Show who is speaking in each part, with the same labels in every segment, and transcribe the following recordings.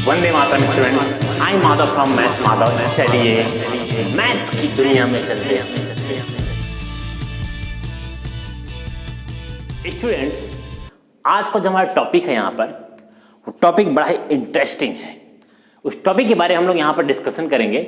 Speaker 1: Vande Mataram students, I Madhav from maths Madhav. चलिए maths की दुनिया में चलते हैं। स्टूडेंट्स, आज का जो हमारा टॉपिक है यहाँ पर, वो टॉपिक बड़ा ही इंटरेस्टिंग है। उस टॉपिक के बारे में हम लोग यहाँ पर डिस्कशन करेंगे।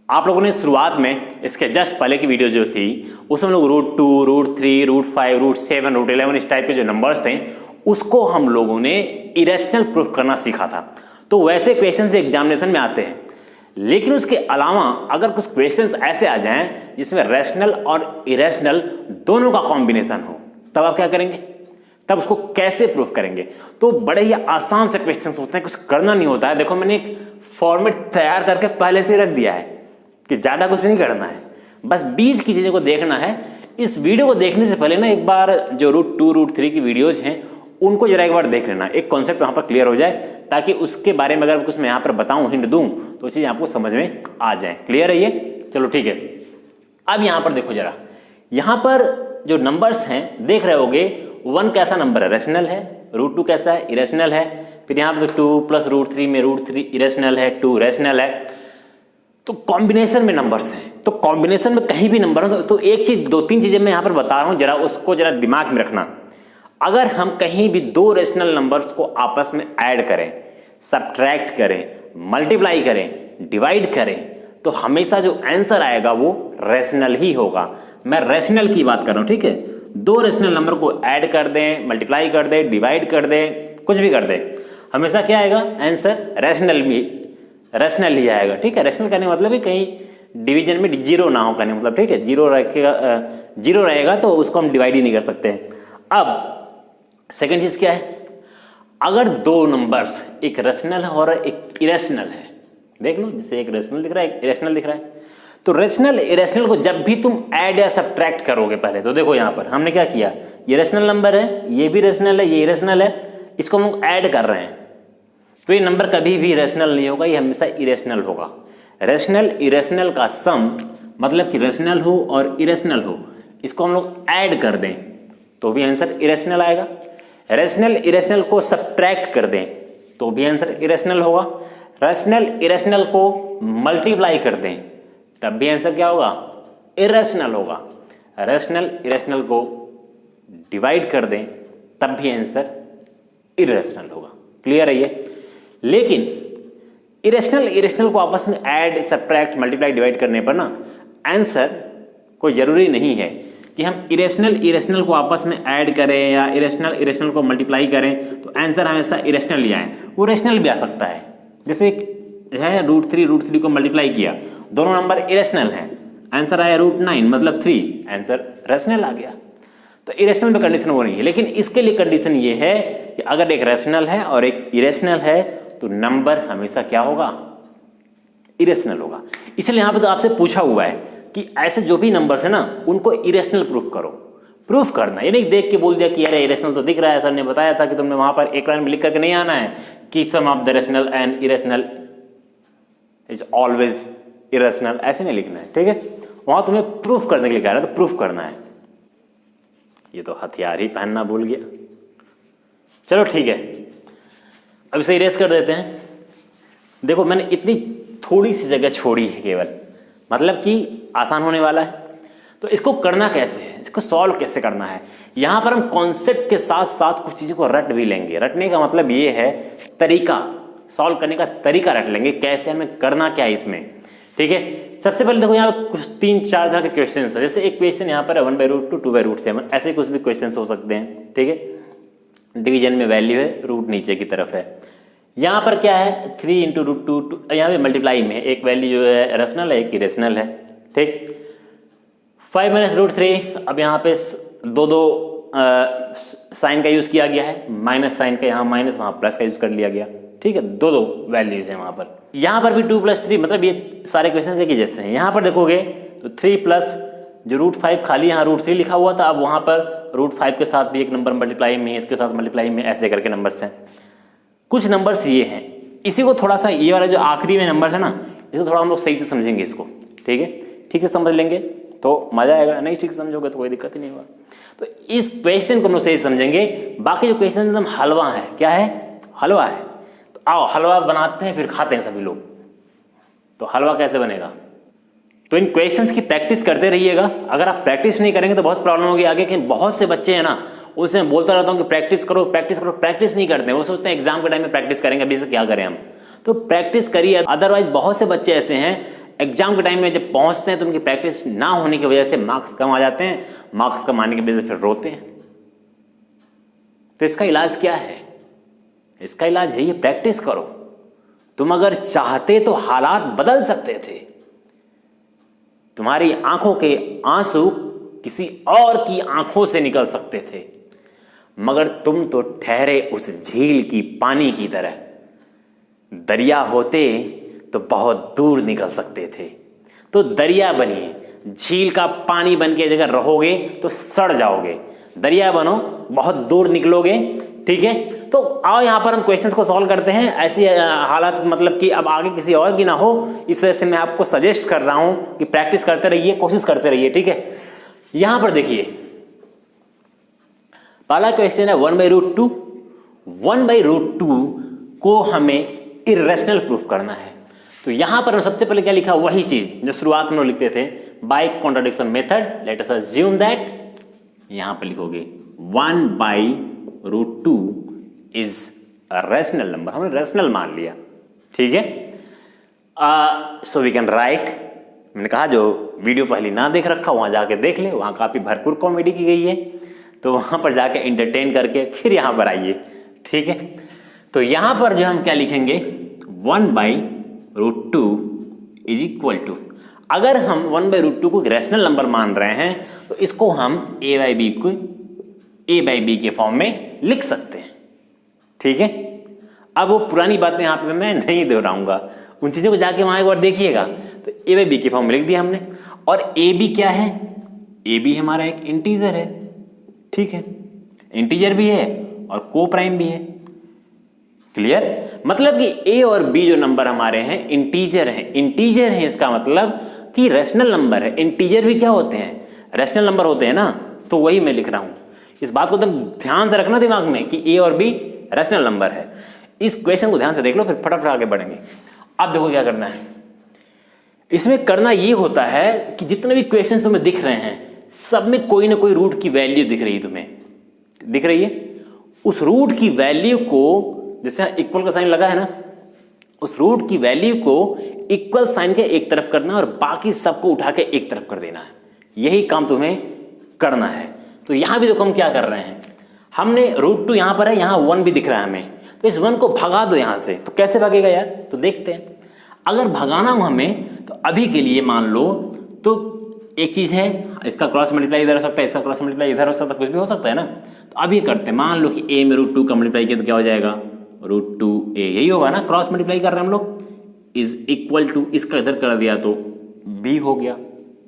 Speaker 1: आप लोगों ने शुरुआत में इसके जस्ट पहले की वीडियो जो थी उसमें हम लोग √2, √3, √5, √7, √11 इस टाइप के जो नंबर्स थे उसको हम लोगों ने इरेशनल प्रूफ करना सीखा था। तो वैसे क्वेश्चंस भी एग्जामिनेशन में आते हैं, लेकिन उसके अलावा अगर कुछ क्वेश्चंस ऐसे आ जाएं जिसमें रैशनल और इरेशनल दोनों का कॉम्बिनेशन हो, तब आप क्या करेंगे? तब उसको कैसे प्रूफ करेंगे? तो बड़े ही आसान से क्वेश्चंस होते हैं, कुछ करना नहीं होता है। देखो, मैंने एक फॉर्मेट तैयार करके पहले से रख दिया है कि ज्यादा कुछ नहीं करना है, बस बीच की चीजों को देखना है। इस वीडियो को देखने से पहले ना एक बार जो √2, √3 की वीडियोज हैं उनको जरा एक बार देख लेना, एक कॉन्सेप्ट वहां पर क्लियर हो जाए, ताकि उसके बारे में अगर कुछ मैं यहाँ पर बताऊं, हिंट दूं, तो चीज आपको समझ में आ जाए। क्लियर है ये? चलो ठीक है। अब यहाँ पर देखो जरा, यहाँ पर जो नंबर्स हैं देख रहे होगे, 1 कैसा नंबर है? रैशनल है। √2 कैसा है? इरेशनल है। फिर यहाँ पर 2 + √3 में √3 इरेशनल है, 2 रैशनल है। तो कॉम्बिनेशन में नंबर्स हैं, तो कॉम्बिनेशन में कहीं भी नंबर हो तो एक चीज, 2-3 चीजें मैं यहाँ पर बता रहा हूँ, जरा उसको जरा दिमाग में रखना। अगर हम कहीं भी 2 रैशनल नंबर्स को आपस में ऐड करें, सब्ट्रैक्ट करें, मल्टीप्लाई करें, डिवाइड करें, तो हमेशा जो आंसर आएगा वो रैशनल ही होगा। मैं रैशनल की बात कर रहा हूं, ठीक है? 2 रैशनल नंबर को ऐड कर दें, मल्टीप्लाई कर दें, डिवाइड कर दें, कुछ भी कर दें, हमेशा क्या आएगा? आंसर रैशनल ही आएगा। ठीक है? रैशनल करने का मतलब है कहीं डिवीजन में जीरो ना हो, करने मतलब, ठीक है? जीरो रहेगा तो उसको हम डिवाइड ही नहीं कर सकते। अब सेकेंड चीज क्या है? अगर 2 नंबर्स, एक रैशनल है और एक इरेशनल है, देख लो, जैसे एक रैशनल दिख रहा है, एक इरेशनल दिख रहा है, तो रैशनल इरेशनल को जब भी तुम ऐड या सब्ट्रैक्ट करोगे, पहले तो देखो यहाँ पर हमने क्या किया, ये रैशनल नंबर है, ये भी रैशनल है, ये इरेशनल है, इसको हम ऐड कर रहे हैं, तो ये नंबर कभी भी रैशनल नहीं होगा, ये हमेशा इरेशनल होगा। रैशनल इरेशनल का सम, मतलब कि रैशनल हो और इरेशनल हो, इसको हम लोग ऐड कर दें तो भी आंसर इरेशनल आएगा। रैशनल इरेशनल को सब्ट्रैक्ट कर दें तो भी आंसर इरेशनल होगा। रैशनल इरेशनल को मल्टीप्लाई कर दें तब भी आंसर क्या होगा? इरेशनल होगा। रैशनल इरेशनल को डिवाइड कर दें तब भी आंसर इरेशनल होगा। क्लियर है ये? लेकिन इरेशनल इरेशनल को आपस में ऐड, सब्ट्रैक्ट, मल्टीप्लाई, डिवाइड करने पर ना आंसर कोई जरूरी नहीं है कि हम इरेशनल इरेशनल को आपस में ऐड करें या इरेशनल इरेशनल को मल्टीप्लाई करें तो आंसर हमेशा इरेशनल ही आए। वो रेशनल भी आ सकता है, जैसे है √3 को मल्टीप्लाई किया, दोनों नंबर इरेशनल हैं, आंसर आया √9 मतलब 3, आंसर रेशनल आ गया। तो इरेशनल में कंडीशन वो नहीं है, लेकिन इसके लिए कंडीशन ये है कि अगर एक रेशनल है और एक इरेशनल है तो नंबर हमेशा क्या होगा? इरेशनल होगा। इसलिए यहाँ पे तो आपसे पूछा हुआ है कि ऐसे जो भी नंबर्स है ना उनको इरेशनल प्रूफ करो। प्रूफ करना ये नहीं देख के बोल दिया कि यार इरेशनल तो दिख रहा है, सर ने बताया था कि तुमने वहां पर एक लाइन में लिख करके नहीं आना है कि sum of the rational and irrational is always irrational, ऐसे नहीं लिखना है। ठीक है? वहां तुम्हें प्रूफ करने के लिए कह रहा है, तो प्रूफ करना है। ये तो हथियार ही पहनना भूल गया। चलो ठीक है, अब इसे इरेज कर देते हैं। देखो, मैंने इतनी थोड़ी सी जगह छोड़ी है केवल, मतलब कि आसान होने वाला है। तो इसको करना कैसे है, इसको सॉल्व कैसे करना है, यहां पर हम कॉन्सेप्ट के साथ साथ कुछ चीजों को रट भी लेंगे। रटने का मतलब ये है तरीका, सॉल्व करने का तरीका रट लेंगे, कैसे हमें करना क्या है इसमें। ठीक है? सबसे पहले देखो, यहाँ कुछ 3-4 तरह के क्वेश्चन है। जैसे एक क्वेश्चन यहाँ पर 1/√2, 2/√7, ऐसे कुछ भी क्वेश्चन हो सकते हैं। ठीक है? डिवीजन में वैल्यू है, रूट नीचे की तरफ है। यहाँ पर क्या है, 3 × √2, यहाँ पे मल्टीप्लाई में एक वैल्यू जो है रैशनल है, एक इरेशनल है। ठीक? 5 - √3, अब यहाँ पे दो साइन का यूज किया गया है, माइनस साइन का, यहाँ माइनस वहाँ प्लस का यूज कर लिया गया। ठीक है? दो वैल्यूज है वहाँ पर। यहाँ पर भी 2 + 3, मतलब ये सारे क्वेश्चन एक ही जैसे हैं। यहाँ पर देखोगे तो 3 प्लस जो √5 खाली यहाँ √3 लिखा हुआ था, अब वहाँ पर √5 के साथ भी एक नंबर मल्टीप्लाई में, इसके साथ मल्टीप्लाई में, ऐसे करके नंबर्स हैं। कुछ नंबर्स ये हैं, इसी को थोड़ा सा, ये वाला जो आखिरी में नंबर है ना, इसको थोड़ा हम लोग सही से समझेंगे इसको। ठीक है? ठीक से समझ लेंगे तो मजा आएगा, नहीं ठीक समझोगे तो कोई दिक्कत ही नहीं होगा। तो इस क्वेश्चन को हम लोग सही समझेंगे। बाकी जो क्वेश्चन एकदम हलवा है, क्या है? हलवा है। तो आओ हलवा बनाते हैं फिर खाते हैं सभी लोग, तो हलवा कैसे बनेगा? तो इन क्वेश्चंस की प्रैक्टिस करते रहिएगा। अगर आप प्रैक्टिस नहीं करेंगे तो बहुत प्रॉब्लम होगी आगे, कि बहुत से बच्चे हैं ना, उनसे मैं बोलता रहता हूँ कि प्रैक्टिस करो प्रैक्टिस करो, प्रैक्टिस नहीं करते। वो सोचते हैं एग्जाम के टाइम में प्रैक्टिस करेंगे, अभी से क्या करें हम। तो प्रैक्टिस करिए। अदरवाइज बहुत से बच्चे ऐसे हैं एग्जाम के टाइम में जब पहुंचते हैं तो उनकी प्रैक्टिस ना होने की वजह से मार्क्स कम आ जाते हैं, मार्क्स कम आने की वजह से फिर रोते हैं। तो इसका इलाज क्या है? इसका इलाज है ये, प्रैक्टिस करो। तुम अगर चाहते तो हालात बदल सकते थे। तुम्हारी आंखों के आंसू किसी और की आंखों से निकल सकते थे, मगर तुम तो ठहरे उस झील की पानी की तरह। दरिया होते तो बहुत दूर निकल सकते थे। तो दरिया बनिए, झील का पानी बन के अगर रहोगे तो सड़ जाओगे। दरिया बनो, बहुत दूर निकलोगे। ठीक है, तो आओ यहाँ पर हम क्वेश्चंस को सॉल्व करते हैं। ऐसी हालत मतलब कि अब आगे किसी और की ना हो, इस वजह से मैं आपको सजेस्ट कर रहा हूं कि प्रैक्टिस करते रहिए, कोशिश करते रहिए। ठीक है, यहां पर देखिए पहला क्वेश्चन है 1/√2। 1/√2 को हमें इर्रेशनल प्रूफ करना है। तो यहां पर सबसे पहले क्या लिखा, वही चीज जो शुरुआत में लिखते थे, by contradiction method let us assume that. यहां पर लिखोगे 1/√2 इज अ रैशनल नंबर। हमने रैशनल मान लिया। ठीक है, सो वी कैन राइट। मैंने कहा जो वीडियो पहले ना देख रखा वहां जाके देख ले, वहां काफी भरपूर कॉमेडी की गई है, तो वहां पर जाके एंटरटेन करके फिर यहां पर आइए। ठीक है, तो यहां पर जो हम क्या लिखेंगे, 1/√2 इज इक्वल टू, अगर हम 1/√2 को रैशनल नंबर मान रहे हैं तो इसको हम a बाई बी के फॉर्म में लिख सकते हैं। ठीक है, अब वो पुरानी बातें यहां पे मैं नहीं दोहराऊंगा, उन चीजों को जाके वहां एक बार देखिएगा। तो a/b के फॉर्म में लिख दिया हमने। और ab क्या है, ab हमारा एक इंटीजर है। ठीक है, इंटीजर भी है और को प्राइम भी है। क्लियर, मतलब कि a और b जो नंबर हमारे हैं इंटीजर हैं। इंटीजर है इसका मतलब कि रैशनल नंबर है। इंटीजर भी क्या होते हैं, रैशनल नंबर होते हैं ना। तो वही मैं लिख रहा हूं, इस बात को एकदम ध्यान से रखना दिमाग में कि a और b रैशनल नंबर है। इस क्वेश्चन को ध्यान से देख लो, फिर फटाफट आगे बढ़ेंगे। अब देखो क्या करना है, इसमें करना ये होता है कि जितने भी क्वेश्चन तुम्हें दिख रहे हैं सब में कोई ना कोई रूट की वैल्यू दिख रही है, तुम्हें दिख रही है। उस रूट की वैल्यू को, जैसे इक्वल का साइन लगा है ना, उस रूट की वैल्यू को इक्वल साइन के एक तरफ करना है और बाकी सबको उठा के एक तरफ कर देना है। यही काम तुम्हें करना है। तो यहां भी देखो हम क्या कर रहे हैं, हमने √2 यहां पर है, यहां 1 भी दिख रहा है हमें, तो इस 1 को भगा दो यहां से। तो कैसे भागेगा यार, तो देखते हैं। अगर भगाना हो हमें तो अभी के लिए मान लो तो एक चीज है, इसका क्रॉस मल्टीप्लाई इधर हो सकता है, इसका क्रॉस मल्टीप्लाई इधर हो सकता है, कुछ भी हो सकता है ना। तो अब ये करते हैं, मान लो कि a में √2 का मल्टीप्लाई किया तो क्या हो जाएगा, √2a, यही होगा ना, क्रॉस मल्टीप्लाई कर रहे हैं हम लोग, इज इक्वल टू, इसका इधर कर दिया तो b हो गया।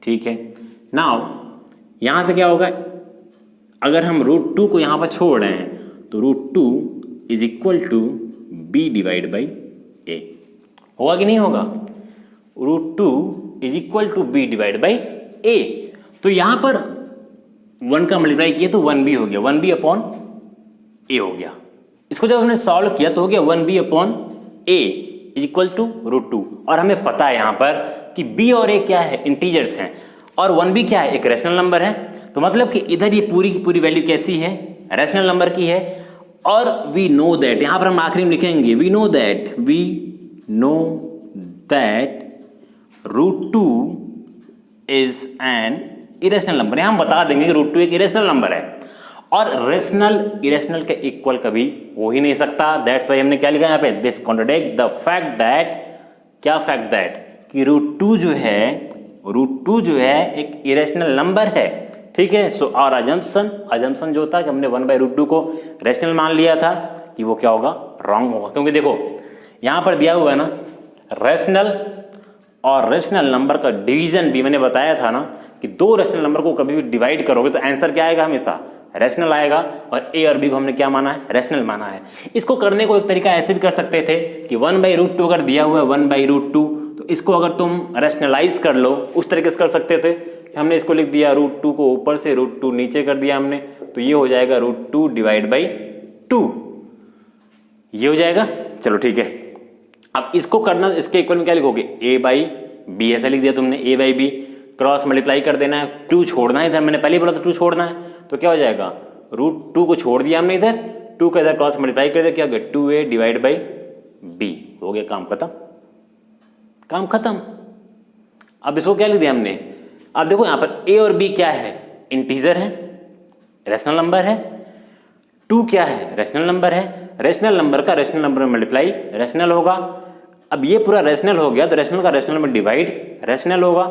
Speaker 1: ठीक है, नाउ यहां से क्या होगा, अगर हम √2 को यहां पर छोड़ रहे हैं तो √2 is equal to b divide by a, होगा कि नहीं होगा, √2 is equal to b divide by a। तो यहां पर 1 का मल्टीप्लाई किया तो 1b हो गया, 1b अपॉन a हो गया। इसको जब हमने सॉल्व किया तो हो गया 1b upon a is equal to √2। और हमें पता है यहां पर कि b और a क्या है, इंटीजर्स हैं, और 1b क्या है, एक रैशनल नंबर है। तो मतलब कि इधर ये पूरी की पूरी वैल्यू कैसी है, रैशनल नंबर की है। और वी नो दैट, यहां पर हम आखिरी में लिखेंगे we know that √2 is an irrational number. हम बता देंगे कि √2 एक इरेशनल नंबर है, और रेशनल इरेशनल के इक्वल कभी हो ही नहीं सकता। दैट्स वाई हमने क्या लिखा यहाँ पे, this contradict the fact that, क्या फैक्ट दैट, कि √2 जो है एक इरेशनल नंबर है। ठीक है, सो और अजम्पशन जो था कि हमने 1/√2 को रेशनल मान लिया था, कि वो क्या होगा, रॉन्ग होगा। क्योंकि देखो यहां पर दिया हुआ है ना, रेशनल और रेशनल नंबर का डिवीजन भी मैंने बताया था ना, कि दो रेशनल नंबर को कभी भी डिवाइड करोगे तो आंसर क्या आएगा, हमेशा रैशनल आएगा। और ए और बी को हमने क्या माना है, रैशनल माना है। इसको करने को एक तरीका ऐसे भी कर सकते थे कि 1/√2 अगर दिया हुआ है 1/√2, तो इसको अगर तुम रैशनलाइज कर लो, उस तरीके से कर सकते थे। हमने इसको लिख दिया √2 को ऊपर से, √2 नीचे कर दिया हमने, तो ये हो जाएगा √2 डिवाइड बाई 2, ये हो जाएगा। चलो ठीक है। अब इसको करना, इसके इक्वल में क्या लिखोगे, a बाई बी, ऐसा लिख दिया तुमने, a by B, cross multiply कर देना है, 2 छोड़ना है इधर, मैंने पहले ही बोला था 2 छोड़ना है, तो क्या हो जाएगा, √2 को छोड़ दिया हमने इधर, 2 का इधर क्रॉस मल्टीप्लाई कर दिया, क्या हो गया 2a डिवाइड बाई बी, हो गया काम खत्म, काम खत्म। अब इसको क्या लिख दिया हमने, अब देखो यहाँ पर a और b क्या है, इंटीजर है, रैशनल नंबर है, 2 क्या है, रैशनल नंबर है, रैशनल नंबर का रैशनल नंबर में मल्टीप्लाई रैशनल होगा। अब ये पूरा रैशनल हो गया तो रैशनल का रैशनल में डिवाइड रैशनल होगा,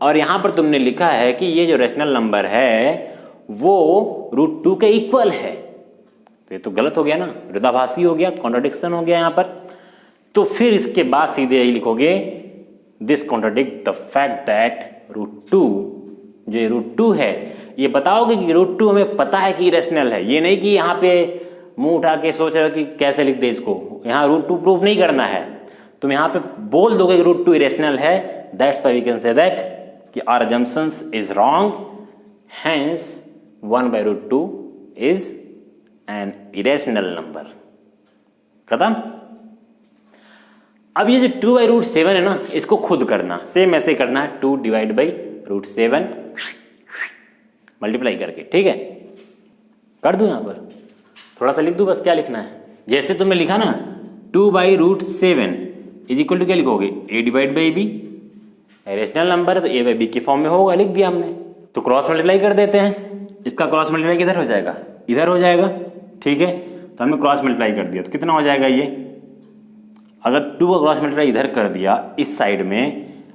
Speaker 1: और यहाँ पर तुमने लिखा है कि ये जो रैशनल नंबर है वो √2 के इक्वल है, तो ये तो गलत हो गया ना, विरोधाभासी हो गया, कॉन्ट्राडिक्शन हो गया यहाँ पर। तो फिर इसके बाद सीधे यही लिखोगे, this contradict the fact that √2, जो ये √2 है, ये बताओगे कि √2 हमें पता है कि इरेशनल है, ये नहीं कि यहाँ पे मुंह उठा के सोच रहे हो कि कैसे लिख दे इसको, यहाँ √2 प्रूफ नहीं करना है, तुम यहाँ पे बोल दोगे कि √2 इरेशनल है, that's why we can say that कि our assumptions is wrong, hence 1/√2 is an irrational number. खत्म। अब ये जो 2/√7 है ना, इसको खुद करना, सेम ऐसे करना है, 2 डिवाइड बाई √7 मल्टीप्लाई करके, ठीक है, कर दूं यहाँ पर, थोड़ा सा लिख दूं, बस क्या लिखना है, जैसे तुमने लिखा ना 2/√7 इज इक्वल टू क्या लिखोगे, a divide by B, rational number है तो a बाई बी के फॉर्म में होगा, लिख दिया हमने। तो क्रॉस मल्टीप्लाई कर देते हैं, इसका क्रॉस मल्टीप्लाई किधर हो जाएगा, इधर हो जाएगा, ठीक है, तो हमने क्रॉस मल्टीप्लाई कर दिया, तो कितना हो जाएगा ये, अगर 2 का क्रॉस मल्टीप्लाई इधर कर दिया इस साइड में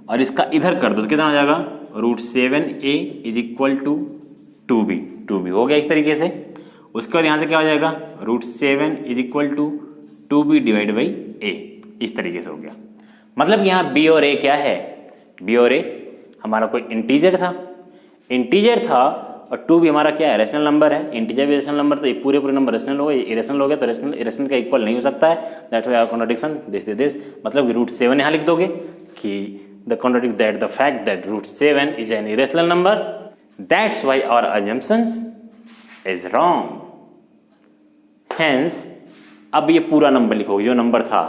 Speaker 1: और इसका इधर कर दो तो कितना हो जाएगा, √7a is equal to 2b हो गया इस तरीके से। उसके बाद यहाँ से क्या हो जाएगा, √7 is equal to 2b divide by a, इस तरीके से हो गया। मतलब यहाँ b और a क्या है, b और a हमारा कोई इंटीजर था और 2 भी हमारा क्या है, रैशनल नंबर है, इंटीजर भी रैशनल नंबर, तो ये पूरे रनंबर रैशनल हो गए, इरेशनल हो गया, तो इरेशनल का इक्वल नहीं हो सकता है, that why our contradiction this, मतलब कि √7 यहाँ लिख दोगे कि the contradict that the fact that √7 is an irrational number, that's why our assumptions is wrong, hence अब ये पूरा नंबर लिखोगे जो नंबर था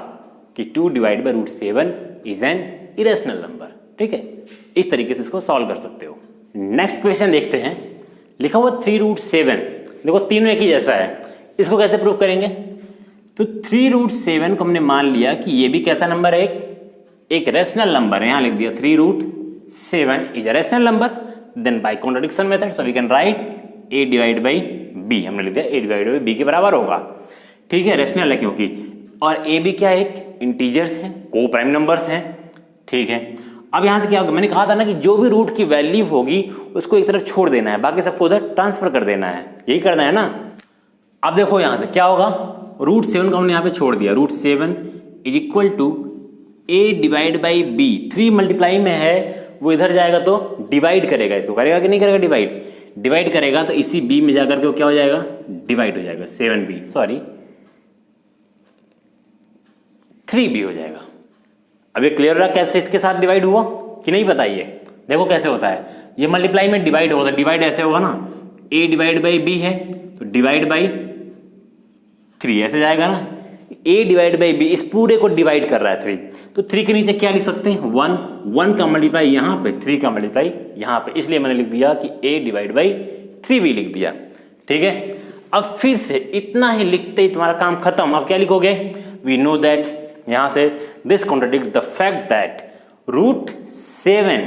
Speaker 1: कि 2 divide by √7 is an irrational number, ठीक है, इस तरीके से इसको सॉल्व कर सकते हो। नेक्स्ट क्वेश्चन देखते हैं, लिखा हुआ 3√7, देखो तीनों एक ही जैसा है, इसको कैसे प्रूव करेंगे, तो 3√7 को हमने मान लिया कि ये भी कैसा नंबर है, एक रैशनल नंबर है, यहाँ लिख दिया 3√7 is a rational number, then by contradiction method so we can write a divide by B, हमने लिख दिया a डिवाइड बाई बी के बराबर होगा, ठीक है, रैशनल है क्योंकि, और a भी क्या है, एक इंटीजर्स हैं, को प्राइम नंबर्स हैं, ठीक है। अब यहाँ से क्या होगा, मैंने कहा था ना कि जो भी रूट की वैल्यू होगी उसको एक तरफ छोड़ देना है, बाकी सबको उधर ट्रांसफर कर देना है, यही करना है ना। अब देखो यहाँ से क्या होगा, √7 को हमने यहाँ पे छोड़ दिया, √7 is equal to a divide by B, 3 multiply में है, वो इधर जाएगा तो डिवाइड करेगा, इसको करेगा कि नहीं करेगा, डिवाइड करेगा, तो इसी b में जाकर के क्या हो जाएगा, डिवाइड हो जाएगा, 3b हो जाएगा। अब ये क्लियर रहा कैसे इसके साथ डिवाइड हुआ कि नहीं, बताइए, देखो कैसे होता है, ये मल्टीप्लाई में डिवाइड होता है, डिवाइड ऐसे होगा ना, a डिवाइड बाई b है तो डिवाइड बाई 3 ऐसे जाएगा ना, a डिवाइड बाई b इस पूरे को डिवाइड कर रहा है 3, तो 3 के नीचे क्या लिख सकते हैं, 1 का मल्टीप्लाई यहाँ पे, 3 का मल्टीप्लाई यहाँ पे, इसलिए मैंने लिख दिया कि a डिवाइड बाई 3b लिख दिया, ठीक है। अब फिर से इतना ही लिखते ही तुम्हारा काम खत्म। अब क्या लिखोगे, वी नो दैट, यहां से this contradict the fact that √7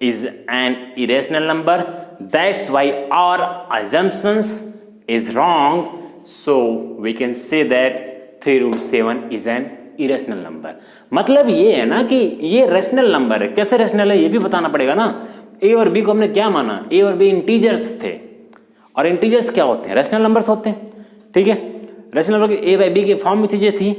Speaker 1: is an irrational number, that's why our assumptions is wrong, so we can say that 3√7 is an irrational number. मतलब ये है ना कि ये रैशनल नंबर है, कैसे रैशनल है ये भी बताना पड़ेगा ना। a और b को हमने क्या माना, a और b इंटीजर्स थे, और इंटीजर्स क्या होते हैं, रैशनल नंबर्स होते हैं, ठीक है। Rational number a by b के फॉर्म में चीजें थी,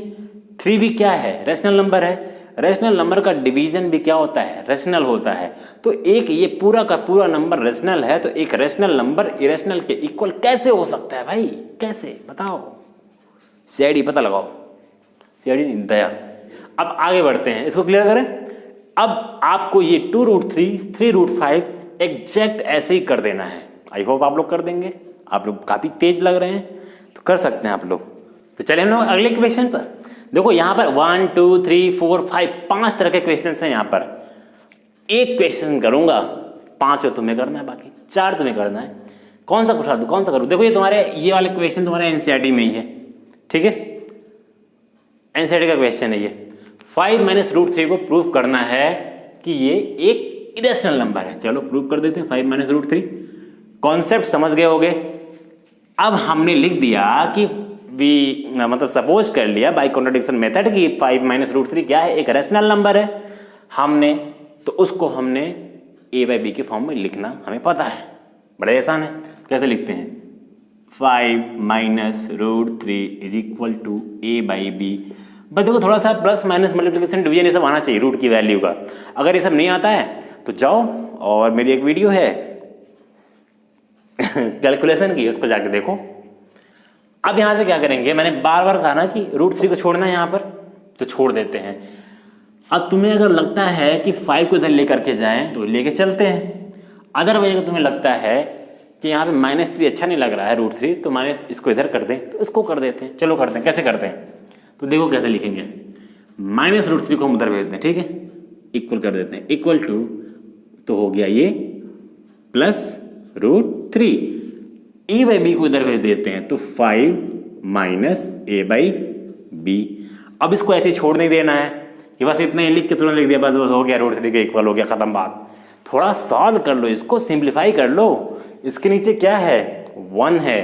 Speaker 1: 3 भी क्या है, रैशनल नंबर है, रैशनल नंबर का डिवीजन भी क्या होता है, रैशनल होता है। तो एक ये पूरा का पूरा नंबर रैशनल है, तो एक रैशनल नंबर इरेशनल के इक्वल कैसे हो सकता है भाई, कैसे बताओ, सीआईडी पता लगाओ, सीआईडी नहीं दया। अब आगे बढ़ते हैं, इसको क्लियर करें। अब आपको ये 2√3, 3√5 एग्जैक्ट ऐसे ही कर देना है। आई होप आप लोग कर देंगे, आप लोग काफी तेज लग रहे हैं तो कर सकते हैं आप लोग। तो चलिए हम लोग अगले क्वेश्चन पर। देखो यहाँ पर 1 2 3 4 5 5 तरह के क्वेश्चन हैं। यहाँ पर एक क्वेश्चन करूंगा, 5 तुम्हें करना है, बाकी 4 तुम्हें करना है। कौन सा उठा दूँ, कौन सा करूँ? देखो ये तुम्हारे ये वाले क्वेश्चन तुम्हारे एनसीईआरटी में ही है, ठीक है, एनसीईआरटी का क्वेश्चन है ये। 5 माइनस रूट 3 को प्रूव करना है कि ये एक इरेशनल नंबर है। चलो प्रूव कर देते हैं। 5 माइनस रूट 3 कॉन्सेप्ट समझ गए होगे। अब हमने लिख दिया कि मतलब सपोज कर लिया बाय कॉन्ट्रडिक्शन मेथड कि 5 माइनस रूट 3 क्या है, एक रैशनल नंबर है। हमने तो उसको हमने a बाई बी के फॉर्म में लिखना हमें पता है, बड़े आसान है। कैसे लिखते हैं? 5 minus root 3 is equal to a by B. बस देखो थोड़ा सा प्लस माइनस मल्टीप्लिकेशन डिवीजन ये सब आना चाहिए रूट की वैल्यू का। अगर ये सब नहीं आता है तो जाओ और मेरी एक वीडियो है कैलकुलेशन की, उसको जाके देखो। अब यहां से क्या करेंगे, मैंने बार बार कहा ना कि रूट 3 को छोड़ना है यहां पर, तो छोड़ देते हैं। अब तुम्हें अगर लगता है कि 5 को इधर लेकर के जाएं तो लेके चलते हैं। अदरवाइज अगर तुम्हें लगता है कि यहाँ पे -3 अच्छा नहीं लग रहा है रूट 3, तो माइनस इसको इधर कर दें, तो इसको कर देते हैं। चलो करते हैं, कैसे करते हैं तो देखो कैसे लिखेंगे। माइनस रूट 3 को हम उधर भेज दें, ठीक है, इक्वल कर देते हैं, इक्वल टू तो हो गया ये plus root 3, A by B को इधर भेज देते हैं तो 5 माइनस ए बाई बी। अब इसको ऐसे छोड़ नहीं देना है कि बस इतना ही लिख के तुरंत लिख दिया, बस बस हो गया रूट 3 के इक्वल हो गया, खत्म बात। थोड़ा सॉल्व कर लो इसको, सिंप्लीफाई कर लो। इसके नीचे क्या है? 1 है।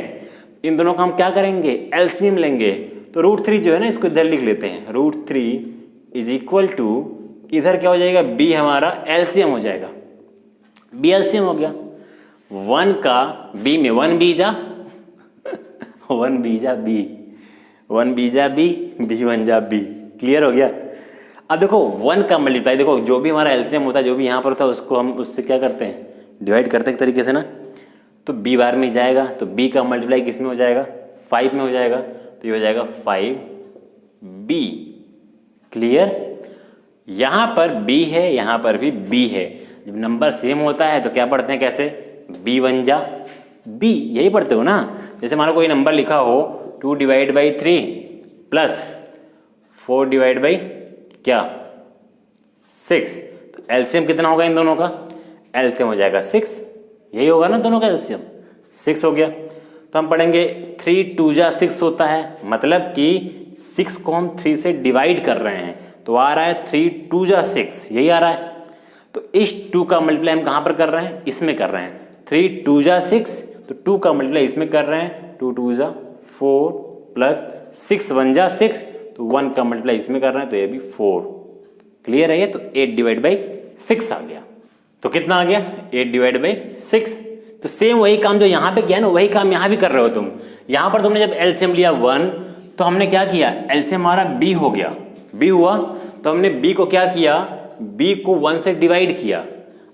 Speaker 1: इन दोनों का हम क्या करेंगे? एलसीएम लेंगे। तो रूट 3 जो है ना इसको इधर लिख लेते हैं, रूट 3 इज इक्वल टू इधर क्या हो जाएगा? बी हमारा एलसीएम हो जाएगा, बी एलसीएम हो गया। 1 का बी में 1 बीजा 1 बीजा बी, 1 बीजा बी, बी 1 जा बी। क्लियर हो गया? अब देखो 1 का मल्टीप्लाई, देखो जो भी हमारा एलसीएम होता है, जो भी यहाँ पर होता है, उसको हम उससे क्या करते हैं? डिवाइड करते हैं एक तरीके से ना। तो बी बार में जाएगा तो बी का मल्टीप्लाई किस में हो जाएगा? 5 में हो जाएगा, तो ये हो जाएगा 5b। क्लियर? यहाँ पर b है, यहाँ पर भी b है। जब नंबर सेम होता है तो क्या पढ़ते हैं? कैसे? b 1 जा b, यही पढ़ते हो ना। जैसे मान लो कोई नंबर लिखा हो 2 divide by 3 plus 4 divide by क्या 6, तो एलसीएम कितना होगा इन दोनों का? एलसीएम हो जाएगा 6, यही होगा ना दोनों का एलसीएम, 6 हो गया। तो हम पढ़ेंगे 3 2 जा 6 होता है, मतलब कि 6 को हम 3 से डिवाइड कर रहे हैं, तो आ रहा है 3 2 जा 6, यही आ रहा है। तो इस 2 का मल्टीप्लाई हम कहाँ पर कर रहे हैं? इसमें कर रहे हैं। 3 2 जा 6, तो 2 का मल्टीप्लाई इसमें कर रहे हैं, 2 2 जा 4 प्लस 6 1 जा 6, तो 1 का मल्टीप्लाई इसमें कर रहे हैं, तो ये भी 4। क्लियर है ये? तो 8 डिवाइड बाई 6 आ गया। तो कितना आ गया? 8 डिवाइड बाई 6। तो सेम वही काम जो यहाँ पे किया ना, वही काम यहाँ भी कर रहे हो तुम। यहाँ पर तुमने जब एलसीएम लिया 1, तो हमने क्या किया? एलसीएम हमारा b हो गया, b हुआ, तो हमने b को क्या किया? b को 1 से डिवाइड किया।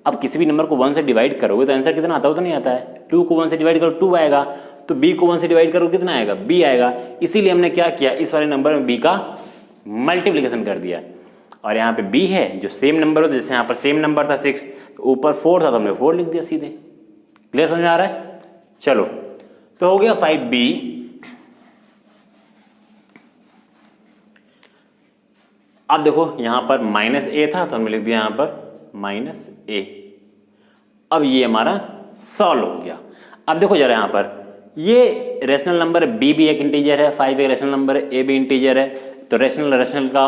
Speaker 1: अब किसी भी नंबर को 1 से डिवाइड करोगे तो आंसर कितना आता है? तो नहीं आता है। 2 को 1 से डिवाइड करो 2 आएगा, तो b को 1 से डिवाइड करो कितना आएगा? b आएगा। इसीलिए हमने क्या किया? इस वाले नंबर में b का मल्टीप्लिकेशन कर दिया। और यहाँ पे b है जो सेम नंबर हो, जैसे यहाँ पर सेम नंबर था 6, तो ऊपर 4 था तो हमने 4 लिख दिया सीधे। क्लियर समझ में आ रहा है? चलो तो हो गया 5b। अब देखो यहां पर -a था तो हमने लिख दिया यहां पर -a। अब ये हमारा सॉल्व हो गया। अब देखो जरा यहां पर ये रेशनल नंबर है, b भी एक इंटीजर है, 5 एक रेशनल नंबर है, a भी इंटीजर है, तो रेशनल का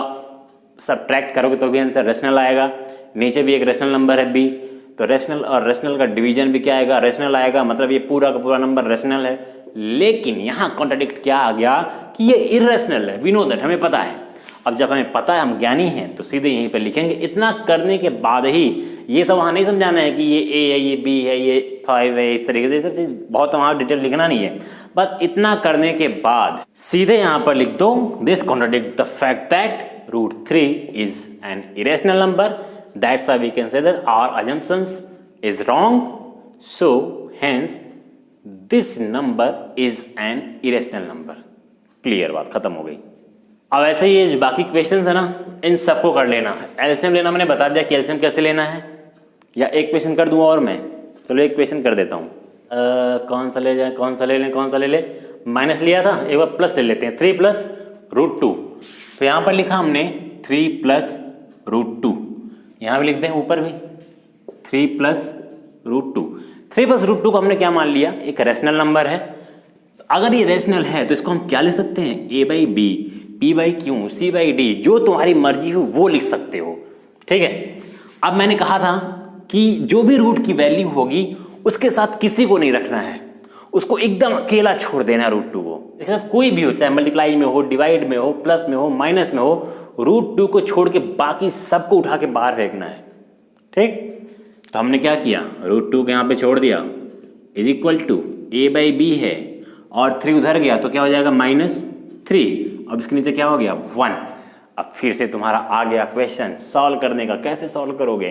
Speaker 1: सब्ट्रैक्ट करोगे तो भी आंसर रेशनल आएगा। नीचे भी एक रेशनल नंबर है b, तो रेशनल और रेशनल का डिवीजन भी क्या आएगा? रेशनल आएगा, मतलब ये पूरा का पूरा नंबर रेशनल है। लेकिन यहाँ कॉन्ट्राडिक्ट क्या आ गया कि ये इरेशनल है। वी नो दैट, हमें पता है। अब जब हमें पता है, हम ज्ञानी हैं, तो सीधे यहीं पर लिखेंगे। इतना करने के बाद ही, ये सब वहाँ नहीं समझाना है कि ये a है, ये b है, ये 5 है, इस तरीके से, ये सब चीज़ बहुत वहाँ डिटेल लिखना नहीं है। बस इतना करने के बाद सीधे यहाँ पर लिख दो, this contradict the fact that √3 is an irrational number. That's why we can say that our assumptions is wrong. So hence this number is an irrational number. Clear बात खत्म हो गई। अब ऐसे ही ये बाकी क्वेश्चंस है ना, इन सबको कर लेना। एलसीएम लेना मैंने बता दिया कि एलसीएम कैसे लेना है, या एक क्वेश्चन कर दूं और मैं? चलो एक क्वेश्चन कर देता हूँ। कौन सा ले जाए, कौन सा ले लें, कौन सा ले ले? माइनस लिया था, एक बार प्लस ले लेते हैं। 3 प्लस √2। तो यहाँ पर लिखा हमने 3 प्लस √2, यहाँ भी लिखते हैं ऊपर भी 3 प्लस √2। 3 प्लस √2 को हमने क्या मान लिया, एक रैशनल नंबर है। अगर ये रैशनल है तो इसको हम क्या लिख सकते हैं, a/b, p/q, c/d, जो तुम्हारी मर्जी हो वो लिख सकते हो। ठीक है, अब मैंने कहा था कि जो भी रूट की वैल्यू होगी उसके साथ किसी को नहीं रखना है, उसको एकदम अकेला छोड़ देना √2 को। इसके साथ कोई भी हो, चाहे मल्टीप्लाई में हो, डिवाइड में हो, प्लस में हो, माइनस में हो, √2 को छोड़ के बाकी सबको उठा के बाहर फेंकना है। ठीक, तो हमने क्या किया, √2 को यहाँ पे छोड़ दिया, इज इक्वल टू a/b है और 3 उधर गया तो क्या हो जाएगा -3। अब इसके नीचे क्या हो गया 1। अब फिर से तुम्हारा आ गया क्वेश्चन सॉल्व करने का, कैसे सॉल्व करोगे,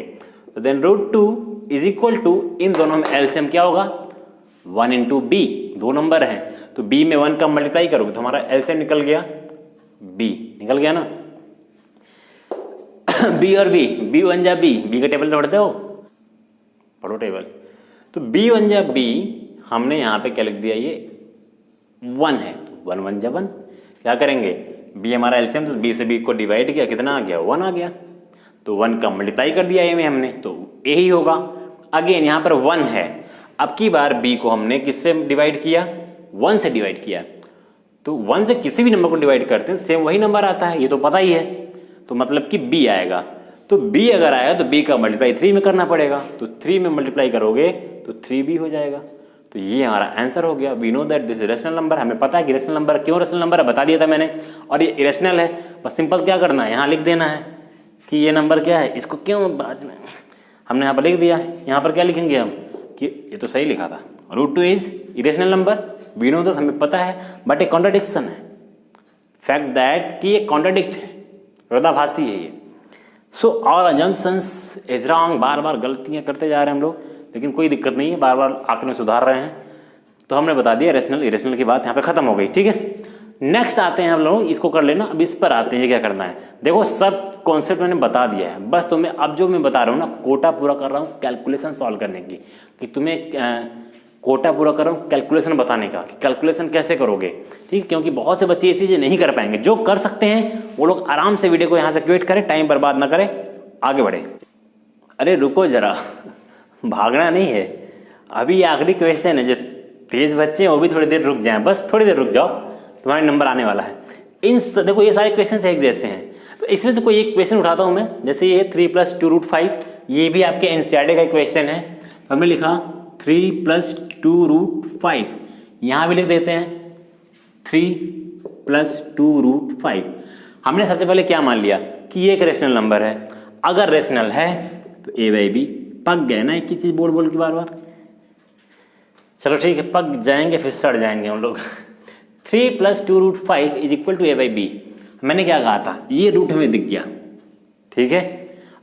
Speaker 1: तो देन √2 इज इक्वल टू, इन दोनों में एलसीएम क्या होगा 1 इंटू बी, 2 नंबर हैं तो b में 1 का मल्टीप्लाई करोगे तो हमारा एलसीएम निकल गया b, निकल गया ना b और b 1 जा b का टेबल पढ़ते हो, पढ़ो टेबल। तो b 1 जा b, हमने यहाँ पे क्या लिख दिया, ये 1 है तो 1 1 जा 1, क्या करेंगे b हमारा एलसीएम, तो b से b को डिवाइड किया, कितना आ गया 1 आ गया, तो 1 का मल्टीप्लाई कर दिया a में हमने, तो a ही होगा। अगेन यहाँ पर 1 है, अब की बार b को हमने किससे डिवाइड किया, 1 से डिवाइड किया, तो 1 से किसी भी नंबर को डिवाइड करते हैं सेम वही नंबर आता है, ये तो पता ही है, तो मतलब कि b आएगा। तो b अगर आया तो b का मल्टीप्लाई 3 में करना पड़ेगा, तो 3 में मल्टीप्लाई करोगे तो 3b हो जाएगा। तो ये हमारा आंसर हो गया। We know that this rational number, हमें पता है कि रेशनल नंबर, क्यों रेशनल नंबर है बता दिया था मैंने, और ये इरेशनल है, बस सिंपल क्या करना है, यहाँ लिख देना है कि ये नंबर क्या है, इसको क्यों बाद में हमने यहाँ पर लिख दिया। यहाँ पर क्या लिखेंगे हम कि ये तो सही लिखा था, √2 is irrational number, we know that, हमें पता है, बट एक कॉन्ट्राडिक्शन है, फैक्ट दैट कि ये कॉन्ट्राडिक्ट है, विरोधाभासी है ये। So all assumptions is wrong, बार बार गलतियाँ करते जा रहे हैं हम लोग, लेकिन कोई दिक्कत नहीं है, बार बार आंकड़े में सुधार रहे हैं। तो हमने बता दिया रेशनल इरेशनल की बात यहाँ पे खत्म हो गई। ठीक है, नेक्स्ट आते हैं हम लोग, इसको कर लेना, अब इस पर आते हैं क्या करना है। देखो सब कॉन्सेप्ट मैंने बता दिया है, बस तुम्हें अब जो मैं बता रहा हूँ ना, कोटा पूरा कर रहा हूँ कैलकुलेशन सॉल्व करने की, कि तुम्हें कोटा पूरा कर रहा हूँ कैलकुलेशन बताने का कि कैलकुलेशन कैसे करोगे। ठीक, क्योंकि बहुत से बच्चे ये चीज़ें नहीं कर पाएंगे, जो कर सकते हैं वो लोग आराम से वीडियो को यहाँ से क्विट करें, टाइम बर्बाद ना करें, आगे बढ़े। अरे रुको जरा, भागना नहीं है, अभी आखिरी क्वेश्चन है, जो तेज बच्चे हैं वो भी थोड़ी देर रुक जाएं, बस थोड़ी देर रुक जाओ, तुम्हारा नंबर आने वाला है। देखो ये सारे क्वेश्चन एक जैसे हैं, तो इसमें से कोई एक क्वेश्चन उठाता हूँ मैं, जैसे ये 3 + 2√5, ये भी आपके एनसीईआरटी का क्वेश्चन है, तो हमने लिखा 3 + 2√5, यहाँ भी लिख देते हैं 3 + 2√5। हमने सबसे पहले क्या मान लिया कि ये एक रेशनल नंबर है, अगर रेशनल है तो a/b, पक गए ना एक ही चीज़ बोल बोल के बार बार, चलो ठीक है, पक जाएंगे फिर सड़ जाएंगे हम लोग। 3 + 2√5 इज इक्वल टू a/b। मैंने क्या कहा था, ये रूट हमें दिख गया, ठीक है,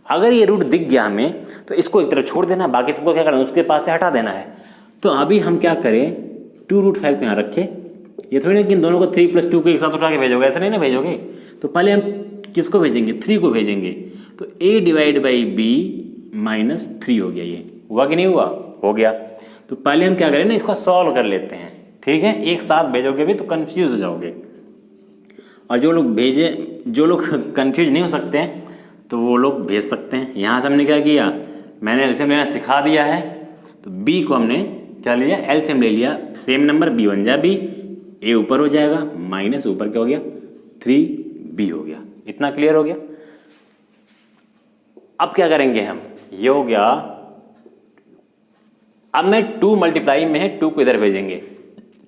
Speaker 1: अगर ये रूट दिख गया हमें तो इसको एक तरफ छोड़ देना, बाकी सबको क्या करना, उसके पास से हटा देना है। तो अभी हम क्या करें, 2√5 को यहाँ रखे, ये थोड़ी ना कि इन दोनों को 3 + 2 को एक साथ उठा के भेजोगे, ऐसा नहीं ना भेजोगे, तो पहले हम किसको भेजेंगे, 3 को भेजेंगे, तो a/b -3 हो गया, ये हुआ कि नहीं हुआ, हो गया। तो पहले हम क्या करें ना, इसको सॉल्व कर लेते हैं, ठीक है, एक साथ भेजोगे भी तो कंफ्यूज हो जाओगे, और जो लोग कंफ्यूज नहीं हो सकते हैं तो वो लोग भेज सकते हैं। यहाँ से हमने क्या किया, मैंने एलसीएम लेना सिखा दिया है, तो b को हमने क्या लिया, एलसीएम ले लिया, सेम नंबर b 1 जा b, a ऊपर हो जाएगा, माइनस ऊपर क्या हो गया 3b हो गया। इतना क्लियर हो गया। अब क्या करेंगे हम, ये हो गया, अब मैं 2 मल्टीप्लाई में है, 2 को इधर भेजेंगे,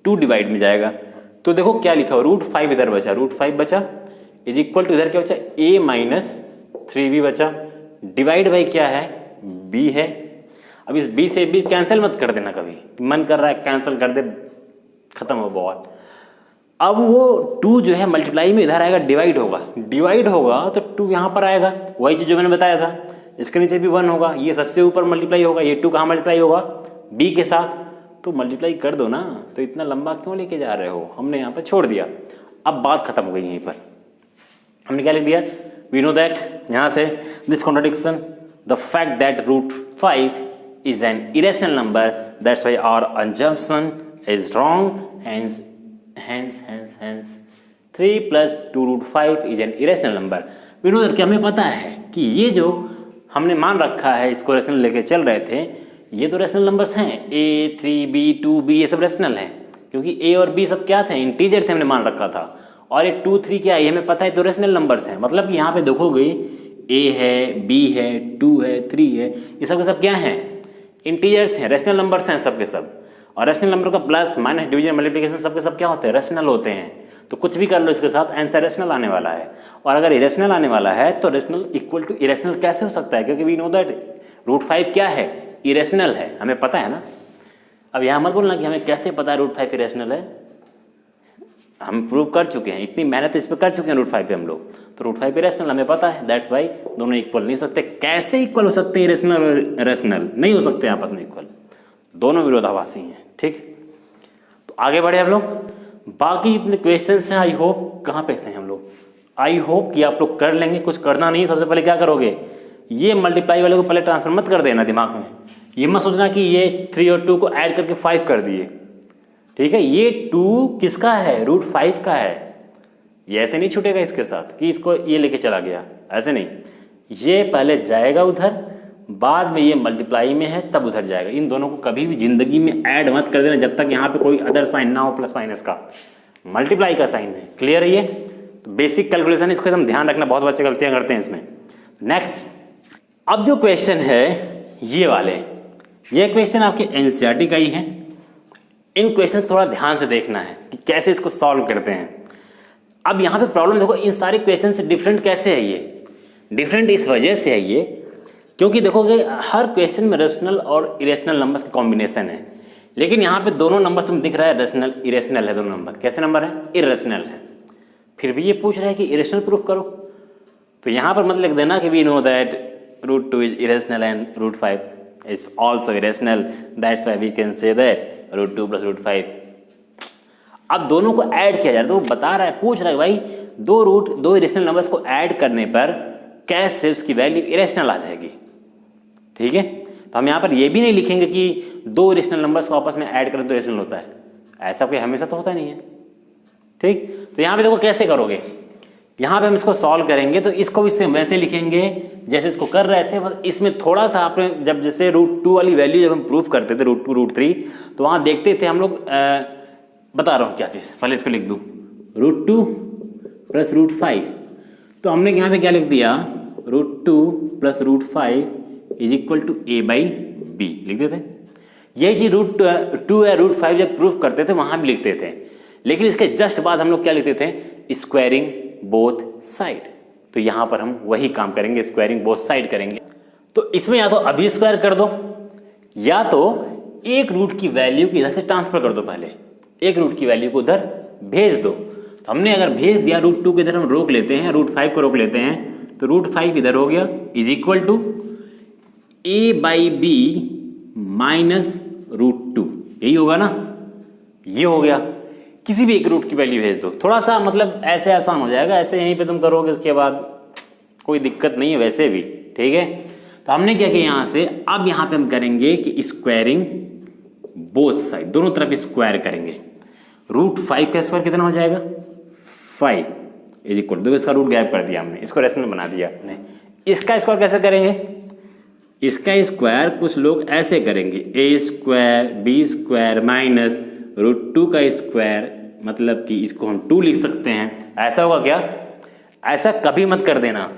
Speaker 1: 2 डिवाइड में जाएगा, तो देखो क्या लिखा हो, √5 इधर बचा, √5 बचा, इज इक्वल टू इधर क्या बचा, a - 3b बचा, डिवाइड बाई क्या है, b है। अब इस b से b कैंसिल मत कर देना, कभी मन कर रहा है कैंसिल कर दे, खत्म हो बहुत। अब वो 2 जो है मल्टीप्लाई में इधर आएगा, डिवाइड होगा तो 2 यहाँ पर आएगा, वही चीज़ जो मैंने बताया था, इसके नीचे भी 1 होगा, ये सबसे ऊपर मल्टीप्लाई होगा, ये 2 कहाँ मल्टीप्लाई होगा, b के साथ, तो मल्टीप्लाई कर दो ना, तो इतना लंबा क्यों लेके जा रहे हो, हमने यहाँ पर छोड़ दिया। अब बात खत्म हो गई, यहीं पर हमने क्या लिख दिया, वी नो दैट, यहाँ से this contradiction, the fact that √5 is an irrational number, that's why our assumption is wrong, hence 3 + 2√5 is an irrational number. We know that कि हमें पता है कि ये जो हमने मान रखा है, इसको रेशनल लेके चल रहे थे, ये तो रेशनल नंबर्स हैं। a, 3b, 2b ये सब रेशनल हैं, क्योंकि a और b सब क्या थे, इंटीजर थे, हमने मान रखा था। और ये 2, 3 क्या है, ये हमें पता है तो रेशनल नंबर्स हैं। मतलब कि यहाँ पे देखोगे a है, b है, 2 है, 3 है, ये सब के सब क्या हैं, इंटीजर्स हैं, रेशनल नंबर्स हैं सब के सब। और रेशनल नंबर का प्लस माइनस डिवीजन मल्टीप्लिकेशन सब के सब क्या होते हैं, रेशनल होते हैं। तो कुछ भी कर लो इसके साथ, आंसर रेशनल आने वाला है। और अगर इरेशनल आने वाला है तो रेशनल इक्वल टू इरेशनल कैसे हो सकता है, क्योंकि वी नो दैट √5 क्या है, इरेशनल है, हमें पता है ना। अब यहाँ मत बोलना कि हमें कैसे पता है √5 इरेशनल है, हम प्रूव कर चुके हैं, इतनी मेहनत इस पर कर चुके हैं √5 पे हम लोग। तो √5 इरेशनल हमें पता है, दैट्स वाई दोनों इक्वल नहीं हो सकते। कैसे इक्वल हो सकते हैं इरेशनल और रेशनल, नहीं हो सकते आपस में इक्वल, दोनों विरोधाभासी हैं। ठीक, तो आगे बढ़े हम लोग। बाकी जितने क्वेश्चन हैं आई होप कहाँ पे थे हम लोग, आई होप कि आप लोग कर लेंगे। कुछ करना नहीं, सबसे पहले क्या करोगे, ये मल्टीप्लाई वाले को पहले ट्रांसफर मत कर देना दिमाग में। ये मत सोचना कि ये 3 और 2 को ऐड करके 5 कर दिए, ठीक है। ये 2 किसका है, √5 का है। ये ऐसे नहीं छूटेगा इसके साथ कि इसको ये लेके चला गया, ऐसे नहीं। ये पहले जाएगा उधर, बाद में ये मल्टीप्लाई में है तब उधर जाएगा। इन दोनों को कभी भी जिंदगी में ऐड मत कर देना जब तक यहाँ पे कोई अदर साइन ना हो प्लस माइनस का, मल्टीप्लाई का साइन है। क्लियर है ये, तो बेसिक कैलकुलेशन इसको एकदम ध्यान रखना, बहुत बच्चे गलतियां करते हैं इसमें। नेक्स्ट, अब जो क्वेश्चन है ये वाले, ये क्वेश्चन आपके एनसीईआरटी का ही है। इन क्वेश्चन थोड़ा ध्यान से देखना है कि कैसे इसको सॉल्व करते हैं। अब यहाँ पे प्रॉब्लम देखो, इन सारे क्वेश्चन से डिफरेंट कैसे है ये, डिफरेंट इस वजह से है ये क्योंकि देखोगे हर क्वेश्चन में रेशनल और इरेशनल नंबर्स का कॉम्बिनेशन है। लेकिन यहाँ पे दोनों नंबर तुम्हें दिख रहा है रेशनल इरेशनल है, दोनों नंबर कैसे नंबर है, इरेशनल है। फिर भी ये पूछ रहा है कि इरेशनल प्रूफ करो, तो यहाँ पर मत लिख देना कि we know that √2 is irrational and √5 is also irrational, that's why we can say that √2 + √5। अब दोनों को ऐड किया जाए तो वो बता रहा है, पूछ रहा है भाई दो इरेशनल नंबर्स को ऐड करने पर कैसे उसकी वैल्यू इरेशनल आ जाएगी। ठीक है, तो हम यहाँ पर ये भी नहीं लिखेंगे कि 2 इरेशनल नंबर्स को आपस में ऐड करें तो इरेशनल होता है, ऐसा कोई हमेशा तो होता नहीं है। ठीक, तो यहाँ पे देखो कैसे करोगे, यहाँ पे हम इसको सॉल्व करेंगे तो इसको भी सेम वैसे लिखेंगे जैसे इसको कर रहे थे, बस इसमें थोड़ा सा आपने जब जैसे √2 वाली वैल्यू जब हम प्रूव करते थे √2 √3 तो वहाँ देखते थे हम लोग, बता रहा हूँ क्या चीज़, पहले इसको लिख दूँ √2 + √5। तो हमने यहाँ पे क्या लिख दिया, √2 + √5 इज इक्वल टू a/b लिख देते। यही चीज √2 या √5 जब प्रूफ करते थे वहां भी लिखते थे, लेकिन इसके जस्ट बाद हम लोग क्या लिखते थे, स्क्वायरिंग बोथ साइड। तो यहां पर हम वही काम करेंगे, स्क्वायरिंग बोथ साइड करेंगे। तो इसमें या तो अभी स्क्वायर कर दो या तो एक रूट की वैल्यू को इधर से ट्रांसफर कर दो, पहले एक रूट की वैल्यू को उधर भेज दो। तो हमने अगर भेज दिया √2 को इधर हम रोक लेते हैं, √5 को रोक लेते हैं, तो √5 इधर हो गया is equal to a/b minus √2, यही होगा ना, ये हो गया। किसी भी एक रूट की वैल्यू भेज दो, थोड़ा सा मतलब ऐसे आसान हो जाएगा, ऐसे यहीं पे तुम करोगे उसके बाद कोई दिक्कत नहीं है वैसे भी। ठीक है, तो हमने क्या किया यहाँ से, अब यहाँ पे हम करेंगे कि स्क्वायरिंग बोथ साइड, दोनों तरफ स्क्वायर करेंगे। √5 का स्क्वायर कितना हो जाएगा, 5 इज इक्वल, देखो इसका रूट गायब कर दिया हमने, इसको रेशनल बना दिया हमने। इसका स्क्वायर कैसे करेंगे, इसका स्क्वायर कुछ लोग ऐसे करेंगे, a² b² माइनस √2 का स्क्वायर, मतलब कि इसको हम 2 लिख सकते हैं। ऐसा होगा क्या, ऐसा कभी मत कर देना।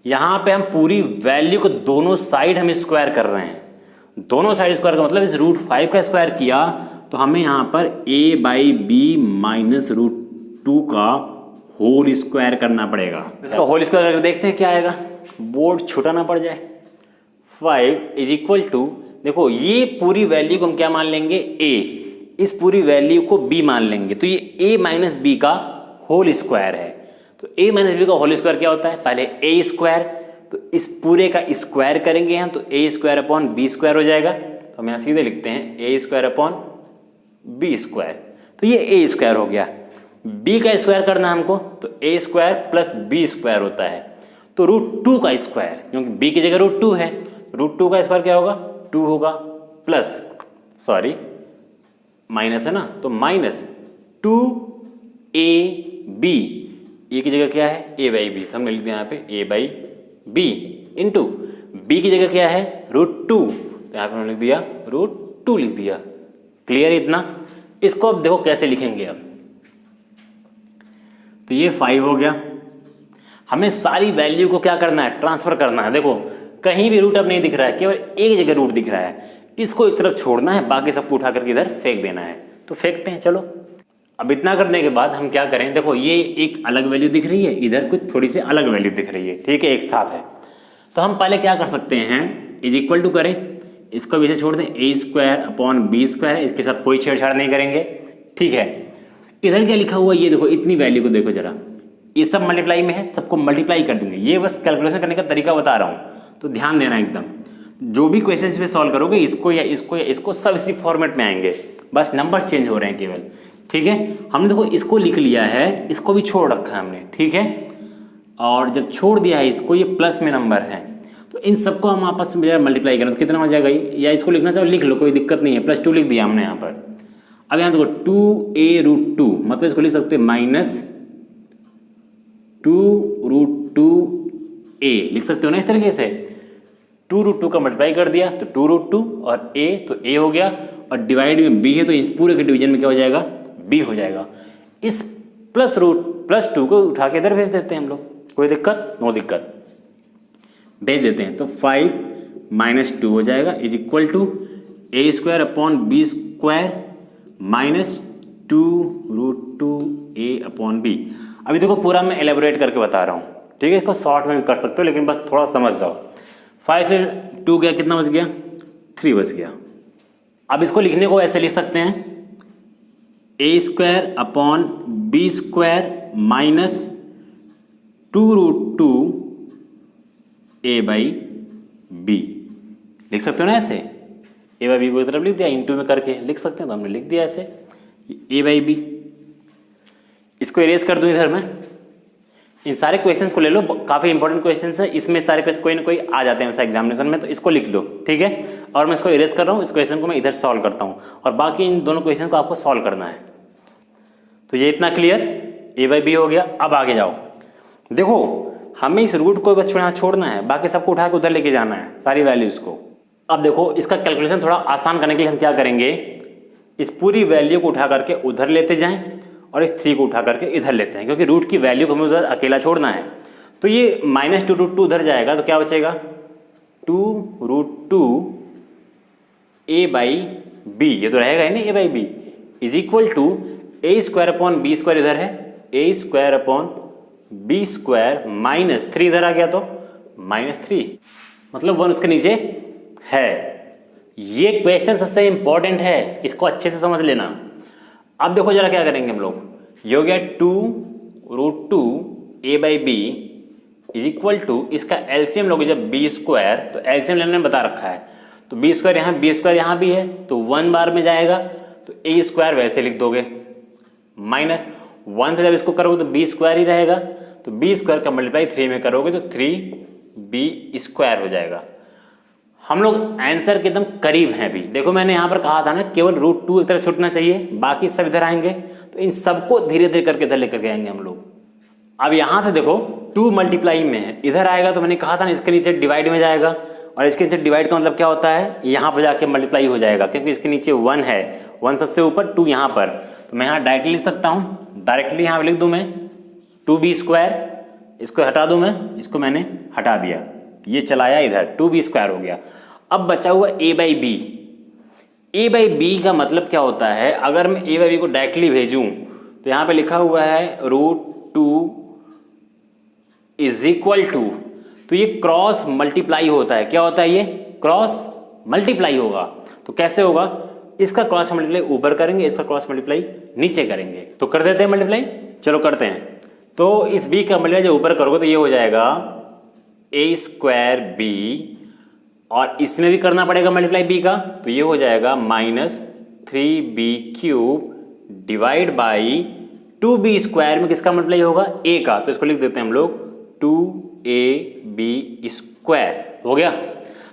Speaker 1: यहाँ पे हम पूरी वैल्यू को दोनों साइड हम स्क्वायर कर रहे हैं, दोनों साइड स्क्वायर का मतलब इस √5 का स्क्वायर किया तो हमें यहाँ पर a/b माइनस √2 का होल स्क्वायर करना पड़ेगा। इसका होल स्क्वायर करके देखते हैं क्या आएगा, बोर्ड छोटा ना पड़ जाए। 5 इज इक्वल टू, देखो ये पूरी वैल्यू को हम क्या मान लेंगे, a, इस पूरी वैल्यू को b मान लेंगे, तो ये a माइनस b का होल स्क्वायर है। तो a माइनस b का होल स्क्वायर क्या होता है, पहले a², तो इस पूरे का स्क्वायर करेंगे हम, तो a² / b² हो जाएगा। तो हम यहाँ सीधे लिखते हैं a² / b², तो ये a² हो गया। b का स्क्वायर करना हमको, तो a² + b² होता है, तो √2 का स्क्वायर, क्योंकि b की जगह √2 है, √2 का स्क्वायर क्या होगा, 2 होगा, प्लस सॉरी माइनस है ना, तो माइनस 2a बी, ए की जगह क्या है ए बाई बी, तो हमने लिख दिया यहाँ पे ए बाई बी इंटू बी की जगह क्या है √2, तो यहाँ पे हमने लिख दिया √2 लिख दिया। क्लियर इतना? इसको अब देखो कैसे लिखेंगे अब। तो ये 5 हो गया। हमें सारी वैल्यू को क्या करना है, ट्रांसफर करना है। देखो कहीं भी रूट अब नहीं दिख रहा है, केवल एक जगह रूट दिख रहा है, इसको एक तरफ छोड़ना है, बाकी सबको उठा करके इधर फेंक देना है। तो फेंकते हैं चलो। अब इतना करने के बाद हम क्या करें, देखो ये एक अलग वैल्यू दिख रही है, इधर कुछ थोड़ी सी अलग वैल्यू दिख रही है, ठीक है, एक साथ है। तो हम पहले क्या कर सकते हैं, इज इक्वल टू करें, इसको भी से छोड़ दें, a²/b², इसके साथ कोई छेड़छाड़ नहीं करेंगे, ठीक है। इधर क्या लिखा हुआ है ये देखो, इतनी वैल्यू को देखो जरा, ये सब मल्टीप्लाई में है, सबको मल्टीप्लाई कर देंगे। ये बस कैलकुलेशन करने का तरीका बता रहा हूँ, तो ध्यान देना एकदम। जो भी क्वेश्चन पे सॉल्व करोगे, इसको या इसको या इसको, सब इसी फॉर्मेट में आएंगे, बस नंबर चेंज हो रहे हैं केवल, ठीक है। हमने देखो इसको लिख लिया है, इसको भी छोड़ रखा है हमने, ठीक है। और जब छोड़ दिया है इसको, ये प्लस में नंबर है, तो इन सबको हम आपस में मल्टीप्लाई करें तो कितना हो जाएगा, या इसको लिखना चाहो लिख लो, कोई दिक्कत नहीं है। +2 लिख दिया हमने यहाँ पर। अब यहाँ देखो 2a√2, मतलब इसको लिख सकते हैं -2√2a, लिख सकते हो ना इस तरीके से। 2√2 का मल्टीप्लाई कर दिया तो 2√2, और a तो a हो गया, और डिवाइड में b है तो इस पूरे के डिवीजन में क्या हो जाएगा, b हो जाएगा। इस +2 को उठा के इधर भेज देते हैं हम लोग, कोई दिक्कत, नो दिक्कत, भेज देते हैं। तो 5 - 2 हो जाएगा, is equal to a²/b² -2√2a/b। अभी देखो पूरा मैं एलेबोरेट करके बता रहा हूँ, ठीक है, इसको शॉर्ट में भी कर सकते हो, लेकिन बस थोड़ा समझ जाओ। 5 से 2 गया, कितना बच गया, 3 बच गया। अब इसको लिखने को ऐसे लिख सकते हैं, a²/b² -2√2a/b, लिख सकते हो ना ऐसे। a/b को तरफ लिख दिया, इंटू में करके लिख सकते हैं, तो हमने लिख दिया ऐसे a/b। इसको इरेज कर दूं इधर मैं। इन सारे क्वेश्चंस को ले लो, काफ़ी इंपॉर्टेंट क्वेश्चंस है, इसमें सारे कोई ना कोई आ जाते हैं वैसा एग्जामिनेशन में, तो इसको लिख लो, ठीक है। और मैं इसको इरेज कर रहा हूँ, इस क्वेश्चन को मैं इधर सॉल्व करता हूँ, और बाकी इन दोनों क्वेश्चन को आपको सॉल्व करना है। तो ये इतना क्लियर, a/b हो गया। अब आगे जाओ, देखो हमें इस रूट को बस छोड़ना है, बाकी सबको उठा के उधर लेके जाना है, सारी वैल्यूज को। अब देखो इसका कैलकुलेशन थोड़ा आसान करने के लिए हम क्या करेंगे, इस पूरी वैल्यू को उठा करके उधर लेते जाएं, और इस 3 को उठा करके इधर लेते हैं, क्योंकि रूट की वैल्यू को हमें उधर अकेला छोड़ना है। तो ये -2√2 उधर जाएगा, तो क्या बचेगा, 2√2a/b, ये तो रहेगा ही नहीं, a/b is equal to a²/b² इधर है, a²/b² -3 इधर आ गया, तो -3, मतलब 1 उसके नीचे है। ये क्वेश्चन सबसे इंपॉर्टेंट है, इसको अच्छे से समझ लेना। अब देखो जरा क्या करेंगे हम लोग, ये हो गया 2√2a/b इज इक्वल टू, इसका एलसीएम लोगे जब b², तो एलसीएम लेने में बता रखा है, तो b² यहाँ, b² यहाँ भी है, तो 1 बार में जाएगा, तो a² वैसे लिख दोगे, -1 से जब इसको करोगे तो b² ही रहेगा, तो b² का मल्टीप्लाई 3 में करोगे तो 3b² हो जाएगा। हम लोग आंसर के एकदम करीब हैं अभी। देखो मैंने यहाँ पर कहा था ना, केवल √2 एक तरफ छूटना चाहिए, बाकी सब इधर आएंगे, तो इन सबको धीरे धीरे करके इधर लेकर के आएंगे हम लोग। अब यहाँ से देखो 2 मल्टीप्लाई में है, इधर आएगा, तो मैंने कहा था ना इसके नीचे डिवाइड में जाएगा, और इसके नीचे डिवाइड का मतलब क्या होता है, यहाँ पर जाके मल्टीप्लाई हो जाएगा, क्योंकि इसके नीचे 1 है, 1 सबसे ऊपर, 2 यहाँ पर, तो मैं यहाँ डायरेक्टली लिख सकता हूँ, डायरेक्टली यहाँ पर लिख दूँ मैं 2b², इसको हटा दूँ मैं, इसको मैंने हटा दिया, ये चलाया इधर, 2b² हो गया। अब बचा हुआ a/b। a/b का मतलब क्या होता है, अगर मैं a/b को डायरेक्टली भेजूं, तो यहाँ पे लिखा हुआ है √2 इज इक्वल टू, तो ये क्रॉस मल्टीप्लाई होता है। क्या होता है, ये क्रॉस मल्टीप्लाई होगा। तो कैसे होगा, इसका क्रॉस मल्टीप्लाई ऊपर करेंगे, इसका क्रॉस मल्टीप्लाई नीचे करेंगे, तो कर देते हैं मल्टीप्लाई, चलो करते हैं। तो इस b का मल्टीप्लाई जब ऊपर करोगे तो ये हो जाएगा a²b, और इसमें भी करना पड़ेगा मल्टीप्लाई b का, तो ये हो जाएगा -3b³ डिवाइड बाई 2b² में किसका मल्टीप्लाई होगा, a का, तो इसको लिख देते हैं हम लोग 2ab² हो गया।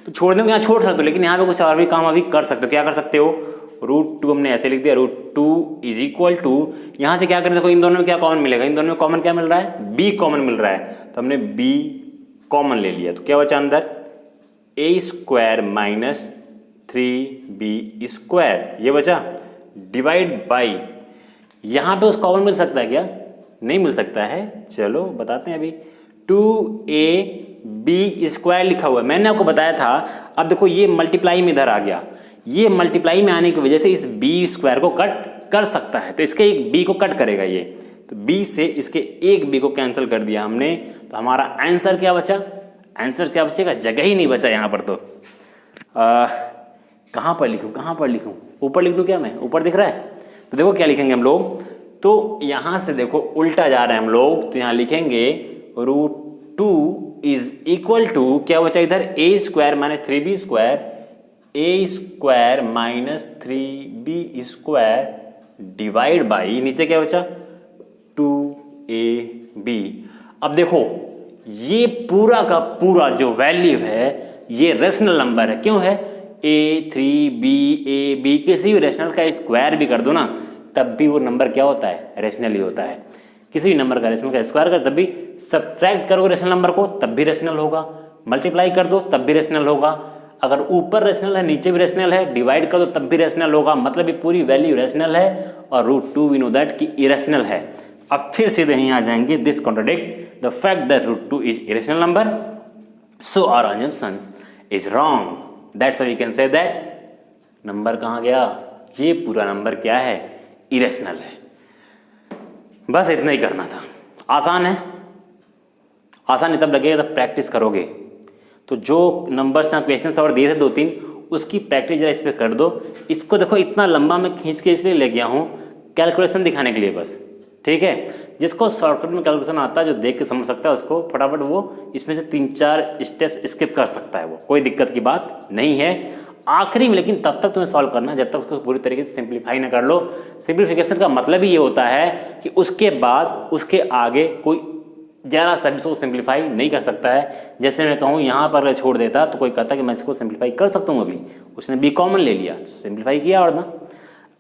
Speaker 1: तो छोड़ने को यहाँ छोड़ सकते हो, लेकिन यहाँ पे कुछ और भी काम अभी कर सकते हो। क्या कर सकते हो, √2 हमने ऐसे लिख दिया, √2 इज इक्वल टू, यहाँ से क्या करें, देखो इन दोनों में क्या कॉमन मिलेगा, इन दोनों में कॉमन क्या मिल रहा है, b कॉमन मिल रहा है, तो हमने b कॉमन ले लिया, तो क्या बचा अंदर, a² - 3b², ये बचा, डिवाइड बाई, यहाँ पे उस कॉमन मिल सकता है क्या, नहीं मिल सकता है, चलो बताते हैं अभी, 2ab² लिखा हुआ है, मैंने आपको बताया था। अब देखो ये मल्टीप्लाई में इधर आ गया, ये मल्टीप्लाई में आने की वजह से इस b² को कट कर सकता है, तो इसके एक b को कट करेगा ये, तो b से इसके एक b को कैंसिल कर दिया हमने, तो हमारा आंसर क्या बचा, आंसर क्या बचेगा, जगह ही नहीं बचा यहाँ पर। तो कहाँ पर लिखूँ, कहाँ पर लिखूँ, ऊपर लिख दूँ क्या, मैं ऊपर दिख रहा है, तो देखो क्या लिखेंगे हम लोग, तो यहाँ से देखो उल्टा जा रहे हैं हम लोग, तो यहाँ लिखेंगे √2 इज इक्वल टू, क्या बचा इधर, a² - 3b², a² - 3b² divide by, नीचे क्या बचा, 2ab। अब देखो ये पूरा का पूरा जो वैल्यू है ये रेशनल नंबर है, क्यों है, a 3b ab किसी भी रेशनल का स्क्वायर भी कर दो ना तब भी वो नंबर क्या होता है, रेशनल ही होता है। किसी भी नंबर का रेशनल का स्क्वायर कर तब भी, सब्ट्रैक्ट करोगे रेशनल नंबर को तब भी रेशनल होगा, मल्टीप्लाई कर दो तब भी रेशनल होगा, अगर ऊपर रेशनल है नीचे भी रेशनल है, डिवाइड कर दो तब भी रेशनल होगा, मतलब ये पूरी वैल्यू रेशनल है, और √2 वी नो दैट कि इरेशनल है। अब फिर सीधे यहीं आ जाएंगे, this contradict the fact that √2 is irrational number, so our assumption is wrong, that's why we can say that number कहाँ गया, ये पूरा नंबर क्या है, इरेशनल है। बस इतना ही करना था, आसान है, आसान तब लगेगा जब प्रैक्टिस करोगे। तो जो नंबर्स यहाँ क्वेश्चन और दिए थे 2-3 उसकी प्रैक्टिस जरा इस पर कर दो। इसको देखो इतना लंबा मैं खींच के इसलिए ले गया हूँ कैलकुलेशन दिखाने के लिए बस, ठीक है। जिसको शॉर्टकट में कैलकुलेशन आता है, जो देख के समझ सकता है, उसको फटाफट वो इसमें से 3-4 स्टेप्स स्किप कर सकता है, वो कोई दिक्कत की बात नहीं है। आखिरी में लेकिन तब तक तुम्हें सॉल्व करना जब तक उसको पूरी तरीके से सिंप्लीफाई ना कर लो। सिंप्लीफिकेशन का मतलब ही ये होता है कि उसके बाद उसके आगे कोई जरा सा भी इसको सिंप्लीफाई नहीं कर सकता है। जैसे मैं कहूँ यहाँ पर अगर छोड़ देता तो कोई कहता कि मैं इसको सिंप्लीफाई कर सकता हूँ, अभी उसने b कॉमन ले लिया तो सिंप्लीफाई किया, और ना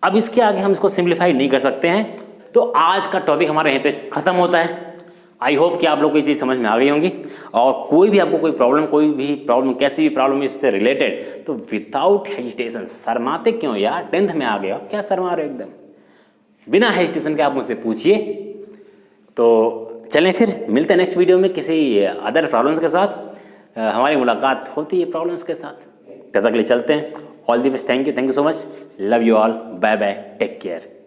Speaker 1: अब इसके आगे हम इसको सिंप्लीफाई नहीं कर सकते हैं। तो आज का टॉपिक हमारे यहाँ पे खत्म होता है। आई होप कि आप लोग को ये चीज़ समझ में आ गई होंगी, और कोई भी आपको कोई प्रॉब्लम कैसी भी प्रॉब्लम इससे रिलेटेड, तो विदाउट हेजिटेशन, शर्माते क्यों यार, 10th में आ गए क्या शर्मा रहे हो, एकदम बिना हेजिटेशन के आप मुझसे पूछिए। तो चलें फिर मिलते हैं नेक्स्ट वीडियो में किसी अदर प्रॉब्लम्स के साथ। हमारी मुलाकात होती है प्रॉब्लम्स के साथ, तब तक के लिए चलते हैं। All the best, thank you so much, love you all, bye bye, take care.